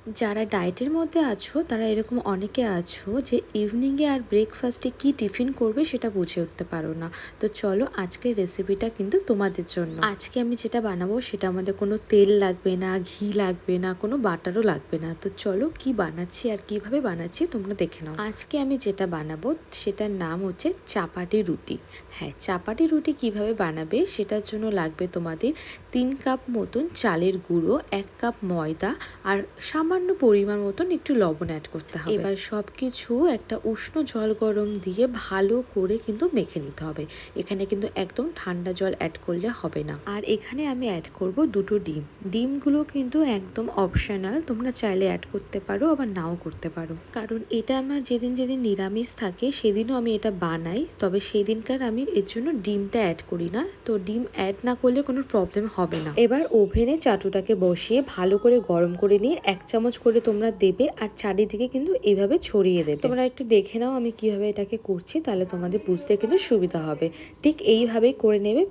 যারা ডায়েটের মধ্যে আছো তারা এরকম অনেকে আছো যে ইভিনিংয়ে আর ব্রেকফাস্টে কি টিফিন করবে সেটা বুঝে উঠতে পারো না। তো চলো আজকের রেসিপিটা কিন্তু তোমাদের জন্য। আজকে আমি যেটা বানাবো সেটা আমাদের কোনো তেল লাগবে না, ঘি লাগবে না, কোনো বাটারও লাগবে না। তো চলো কি বানাচ্ছি আর কিভাবে বানাচ্ছি তোমরা দেখে নাও। আজকে আমি যেটা বানাবো সেটার নাম হচ্ছে চাপাটি রুটি। হ্যাঁ, চাপাটি রুটি কিভাবে বানাবে সেটার জন্য লাগবে তোমাদের 3 কাপ মতন চালের গুঁড়ো, 1 কাপ ময়দা আর সামান্য পরিমাণ মতন একটু লবণ অ্যাড করতে হবে। এবার সব কিছু একটা উষ্ণ জল গরম দিয়ে ভালো করে কিন্তু মেখে নিতে হবে। এখানে কিন্তু একদম ঠান্ডা জল অ্যাড করলে হবে না। আর এখানে আমি অ্যাড করব 2টো ডিম। ডিমগুলো কিন্তু একদম অপশনাল, তোমরা চাইলে অ্যাড করতে পারো আবার নাও করতে পারো, কারণ এটা আমার যেদিন যেদিন নিরামিষ থাকে সেদিনও আমি এটা বানাই, তবে সেদিনকার আমি এর জন্য ডিমটা অ্যাড করি না। তো ডিম অ্যাড না করলে কোনো প্রবলেম হবে না। এবার ওভেনে চাটুটাকে বসিয়ে ভালো করে গরম করে নিয়ে 1 চামচ করে তোমরা দেবে আর চারিদিকে কিন্তু এইভাবে ছড়িয়ে দেবে। তোমরা একটু দেখে নাও আমি কিভাবে এটাকে করছি, তাহলে তোমাদের বুঝতে কিন্তু সুবিধা হবে। ঠিক এইভাবেই করে নেবে।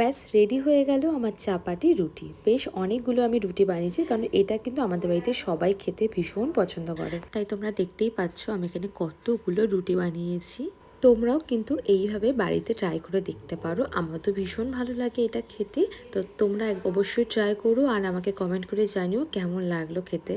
ব্যাস রেডি হয়ে গেল আমার চাপাটি রুটি। বেশ অনেকগুলো আমি রুটি বানিয়েছি, কারণ এটা কিন্তু আমাদের বাড়িতে সবাই খেতে ভীষণ পছন্দ করে। তাই তোমরা দেখতেই পাচ্ছ আমি এখানে কতগুলো রুটি বানিয়েছি। তোমরাও কিন্তু এইভাবে বাড়িতে ট্রাই করে দেখতে পারো। আমার তো ভীষণ ভালো লাগে এটা খেতে। তো তোমরা অবশ্যই ট্রাই করো আর আমাকে কমেন্ট করে জানিও কেমন লাগলো খেতে।